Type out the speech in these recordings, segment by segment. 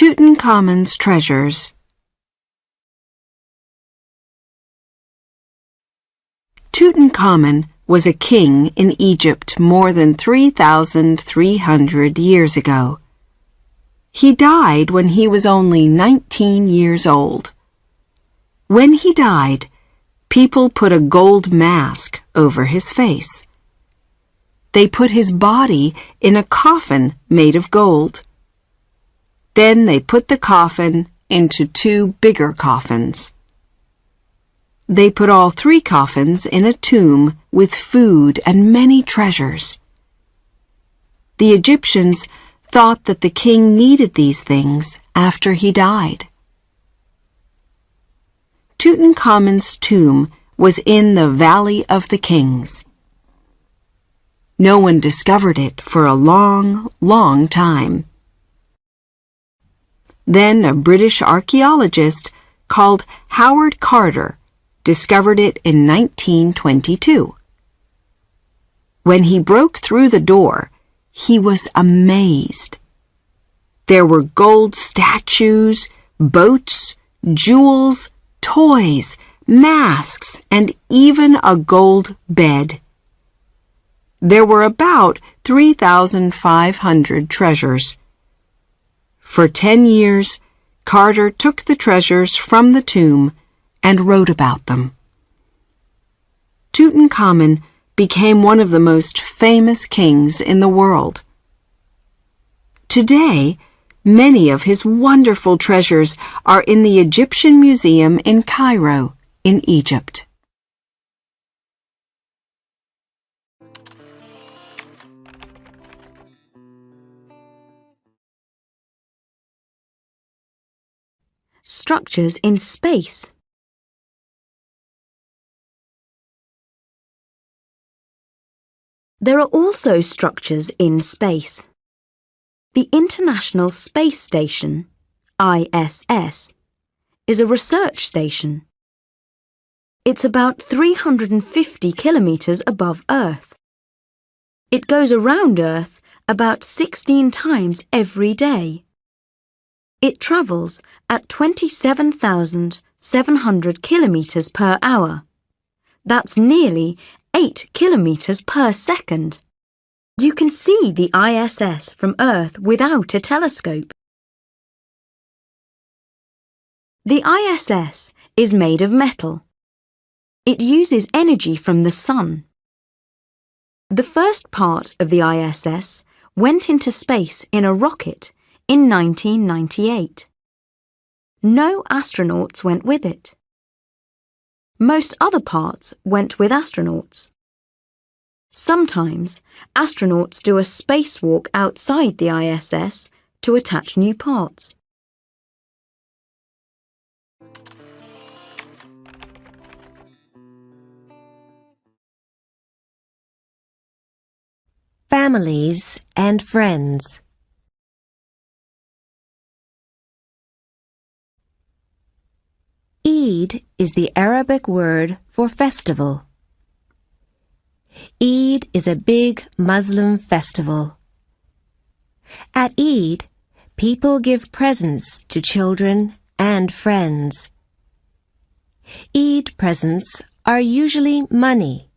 Tutankhamun's treasures. Tutankhamun was a king in Egypt more than 3,300 years ago. He died when he was only 19 years old. When he died, people put a gold mask over his face. They put his body in a coffin made of gold. Then they put the coffin into 2 bigger coffins. They put all 3 coffins in a tomb with food and many treasures. The Egyptians thought that the king needed these things after he died. Tutankhamun's tomb was in the Valley of the Kings. No one discovered it for a long, long time. Then a British archaeologist called Howard Carter discovered it in 1922. When he broke through the door, he was amazed. There were gold statues, boats, jewels, toys, masks, and even a gold bed. There were about 3,500 treasures. For 10 years, Carter took the treasures from the tomb and wrote about them. Tutankhamun became one of the most famous kings in the world. Today, many of his wonderful treasures are in the Egyptian Museum in Cairo, in Egypt. Structures in space. There are also structures in space. The International Space Station, ISS, is a research station. It's about 350 kilometers above Earth. It goes around Earth about 16 times every day. It travels at 27,700 kilometers per hour. That's nearly 8 kilometers per second. You can see the ISS from Earth without a telescope. The ISS is made of metal. It uses energy from the sun. The first part of the ISS went into space in a rocket in 1998. No astronauts went with it. Most other parts went with astronauts. Sometimes, astronauts do a spacewalk outside the ISS to attach new parts. Families and friends. Eid is the Arabic word for festival. Eid is a big Muslim festival. At Eid, people give presents to children and friends. Eid presents are usually money,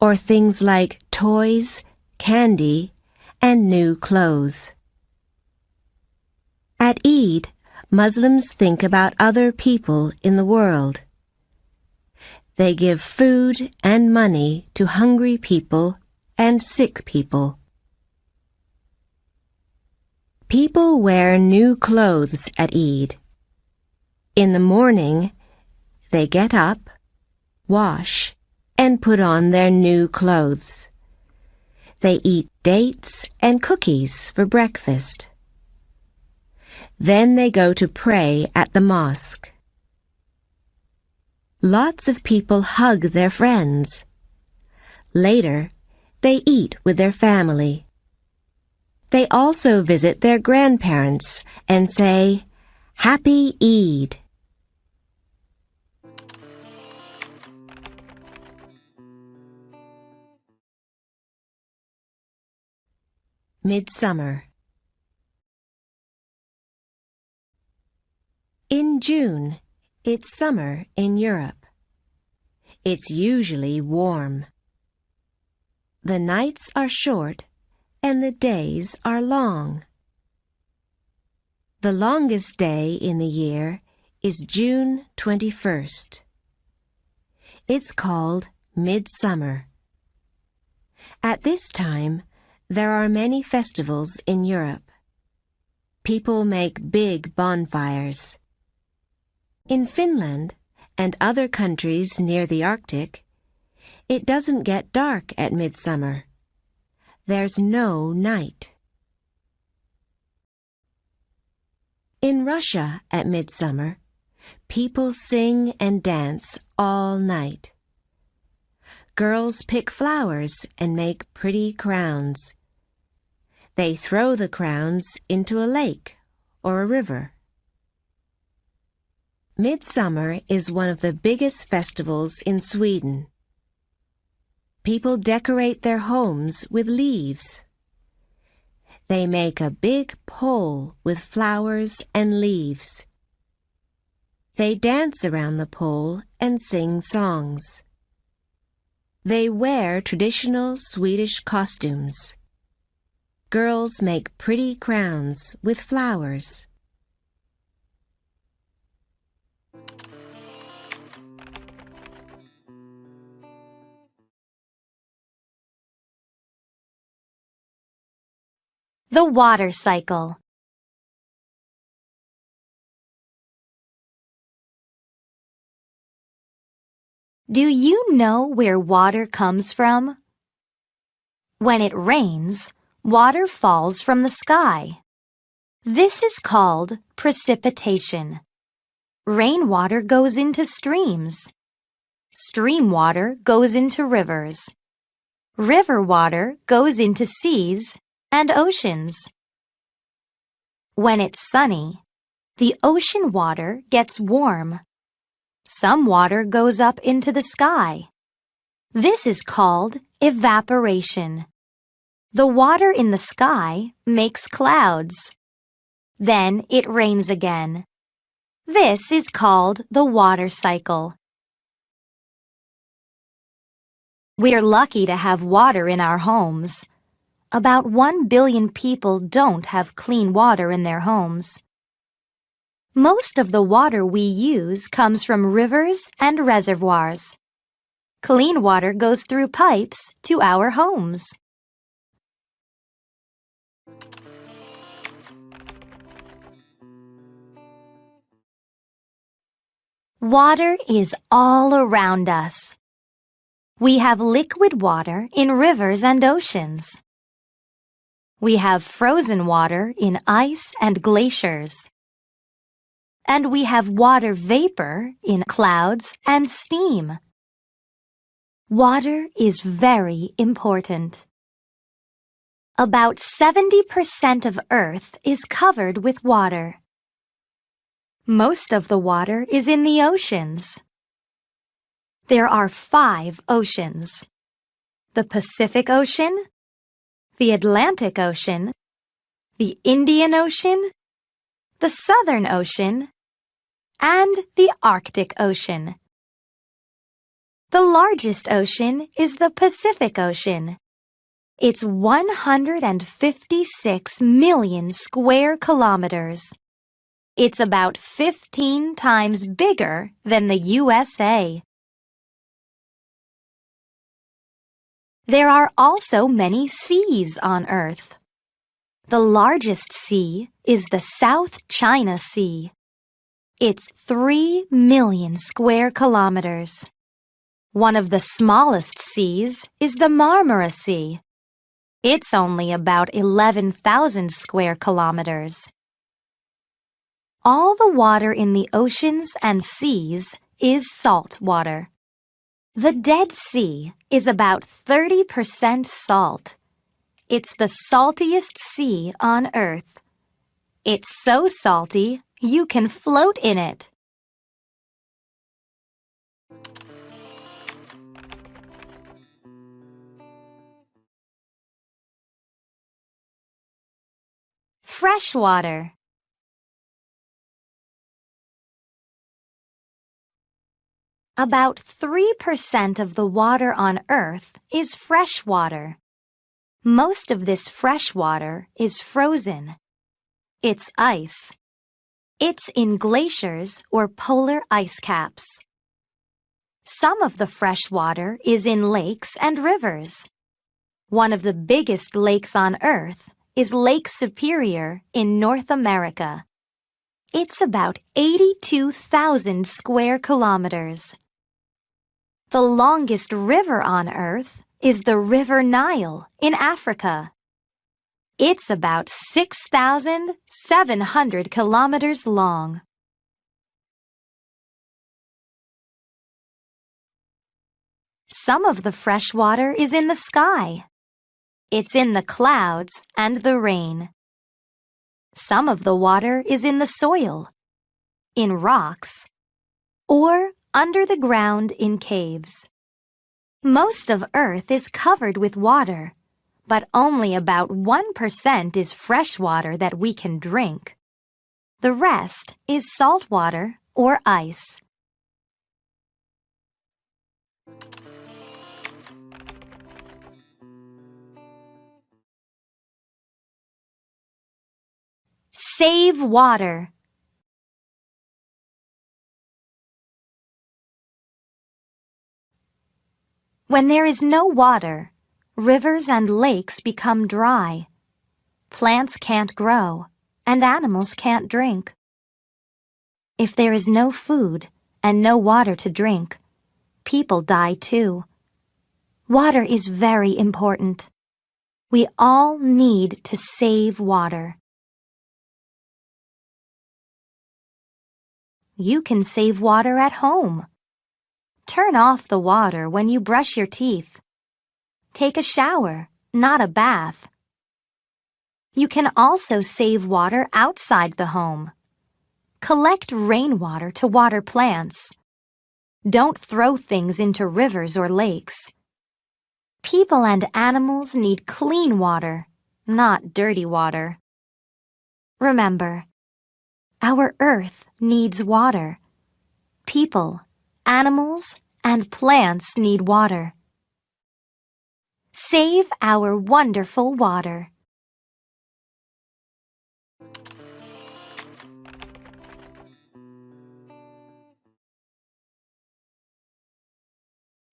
or things like toys, candy, and new clothes. At Eid, Muslims think about other people in the world. They give food and money to hungry people and sick people. People wear new clothes at Eid. In the morning, they get up, wash, and put on their new clothes. They eat dates and cookies for breakfast. Then they go to pray at the mosque. Lots of people hug their friends. Later, they eat with their family. They also visit their grandparents and say, "Happy Eid." Midsummer. In June, it's summer in Europe. It's usually warm. The nights are short and the days are long. The longest day in the year is June 21st. It's called midsummer. At this time, there are many festivals in Europe. People make big bonfires. In Finland and other countries near the Arctic, it doesn't get dark at midsummer. There's no night. In Russia at midsummer, people sing and dance all night. Girls pick flowers and make pretty crowns. They throw the crowns into a lake or a river. Midsummer is one of the biggest festivals in Sweden. People decorate their homes with leaves. They make a big pole with flowers and leaves. They dance around the pole and sing songs. They wear traditional Swedish costumes. Girls make pretty crowns with flowers. The water cycle. Do you know where water comes from? When it rains, water falls from the sky. This is called precipitation. Rainwater goes into streams. Stream water goes into rivers. River water goes into seas and oceans. When it's sunny, the ocean water gets warm. Some water goes up into the sky. This is called evaporation. The water in the sky makes clouds. Then it rains again. This is called the water cycle. We're lucky to have water in our homes. About 1 billion people don't have clean water in their homes. Most of the water we use comes from rivers and reservoirs. Clean water goes through pipes to our homes. Water is all around us. We have liquid water in rivers and oceans. We have frozen water in ice and glaciers. And we have water vapor in clouds and steam. Water is very important. About 70% of Earth is covered with water. Most of the water is in the oceans. There are 5 oceans: the Pacific Ocean, the Atlantic Ocean, the Indian Ocean, the Southern Ocean, and the Arctic Ocean. The largest ocean is the Pacific Ocean. It's 156 million square kilometers. It's about 15 times bigger than the USA. There are also many seas on Earth. The largest sea is the South China Sea. It's 3 million square kilometers. One of the smallest seas is the Marmara Sea. It's only about 11,000 square kilometers. All the water in the oceans and seas is salt water. The Dead Sea is about 30% salt. It's the saltiest sea on Earth. It's so salty, you can float in it. Fresh water. About 3% of the water on Earth is fresh water. Most of this fresh water is frozen. It's ice. It's in glaciers or polar ice caps. Some of the fresh water is in lakes and rivers. One of the biggest lakes on Earth is Lake Superior in North America. It's about 82,000 square kilometers. The longest river on Earth is the River Nile in Africa. It's about 6,700 kilometers long. Some of the fresh water is in the sky. It's in the clouds and the rain. Some of the water is in the soil, in rocks, or under the ground in caves. Most of Earth is covered with water, but only about 1% is fresh water that we can drink. The rest is salt water or ice. Save water. When there is no water, rivers and lakes become dry. Plants can't grow, and animals can't drink. If there is no food and no water to drink, people die too. Water is very important. We all need to save water. You can save water at home. Turn off the water when you brush your teeth. Take a shower, not a bath. You can also save water outside the home. Collect rainwater to water plants. Don't throw things into rivers or lakes. People and animals need clean water, not dirty water. Remember, our Earth needs water. People, animals, and plants need water. Save our wonderful water.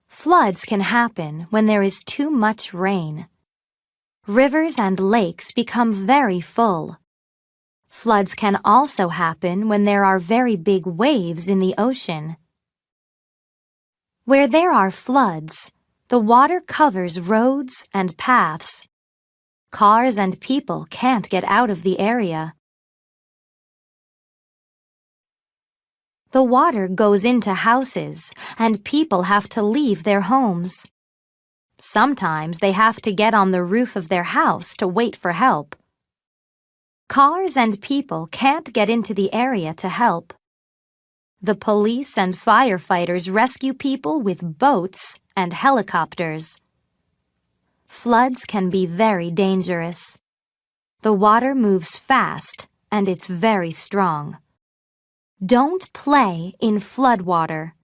Floods can happen when there is too much rain. Rivers and lakes become very full. Floods can also happen when there are very big waves in the ocean. Where there are floods, the water covers roads and paths. Cars and people can't get out of the area. The water goes into houses, and people have to leave their homes. Sometimes they have to get on the roof of their house to wait for help. Cars and people can't get into the area to help. The police and firefighters rescue people with boats and helicopters. Floods can be very dangerous. The water moves fast and it's very strong. Don't play in flood water.